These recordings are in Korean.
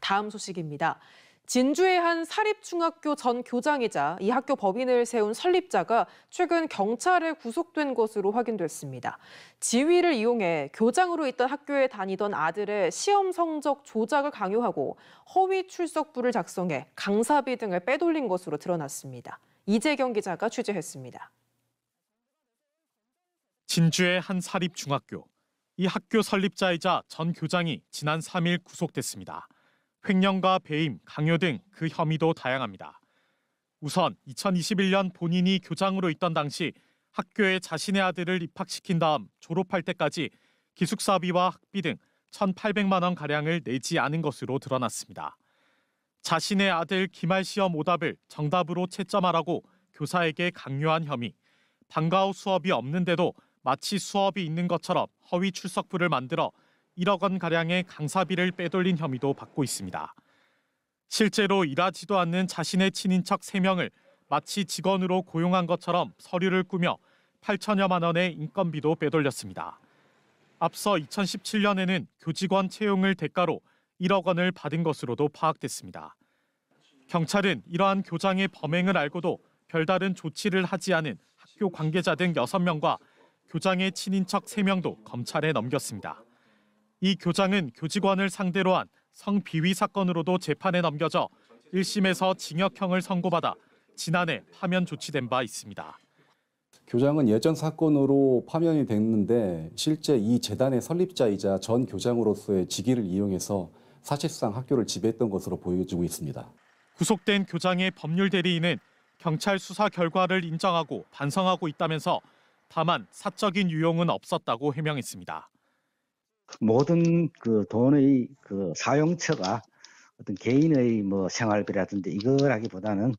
다음 소식입니다. 진주의 한 사립중학교 전 교장이자 이 학교 법인을 세운 설립자가 최근 경찰에 구속된 것으로 확인됐습니다. 지위를 이용해 교장으로 있던 학교에 다니던 아들의 시험 성적 조작을 강요하고 허위 출석부를 작성해 강사비 등을 빼돌린 것으로 드러났습니다. 이재경 기자가 취재했습니다. 진주의 한 사립중학교. 이 학교 설립자이자 전 교장이 지난 3일 구속됐습니다. 횡령과 배임, 강요 등 그 혐의도 다양합니다. 우선 2021년 본인이 교장으로 있던 당시 학교에 자신의 아들을 입학시킨 다음 졸업할 때까지 기숙사비와 학비 등 1,800만 원 가량을 내지 않은 것으로 드러났습니다. 자신의 아들 기말 시험 오답을 정답으로 채점하라고 교사에게 강요한 혐의, 방과 후 수업이 없는데도 마치 수업이 있는 것처럼 허위 출석부를 만들어 1억 원 가량의 강사비를 빼돌린 혐의도 받고 있습니다. 실제로 일하지도 않는 자신의 친인척 3명을 마치 직원으로 고용한 것처럼 서류를 꾸며 8천여만 원의 인건비도 빼돌렸습니다. 앞서 2017년에는 교직원 채용을 대가로 1억 원을 받은 것으로도 파악됐습니다. 경찰은 이러한 교장의 범행을 알고도 별다른 조치를 하지 않은 학교 관계자 등 6명과 교장의 친인척 3명도 검찰에 넘겼습니다. 이 교장은 교직원을 상대로 한 성비위 사건으로도 재판에 넘겨져 1심에서 징역형을 선고받아 지난해 파면 조치된 바 있습니다. 교장은 예전 사건으로 파면이 됐는데 실제 이 재단의 설립자이자 전 교장으로서의 직위를 이용해서 사실상 학교를 지배했던 것으로 보여지고 있습니다. 구속된 교장의 법률 대리인은 경찰 수사 결과를 인정하고 반성하고 있다면서 다만 사적인 유용은 없었다고 해명했습니다. 모든 그 돈의 그 사용처가 어떤 개인의 생활비라든지 이거라기보다는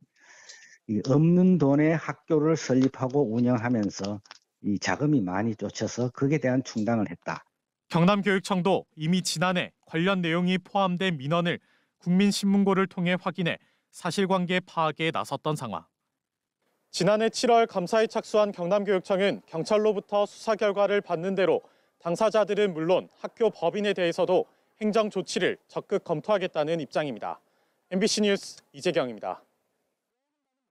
이 없는 돈에 학교를 설립하고 운영하면서 이 자금이 많이 쫓아서 거기에 대한 충당을 했다. 경남교육청도 이미 지난해 관련 내용이 포함된 민원을 국민신문고를 통해 확인해 사실관계 파악에 나섰던 상황. 지난해 7월 감사에 착수한 경남교육청은 경찰로부터 수사 결과를 받는 대로 당사자들은 물론 학교 법인에 대해서도 행정 조치를 적극 검토하겠다는 입장입니다. MBC 뉴스 이재경입니다.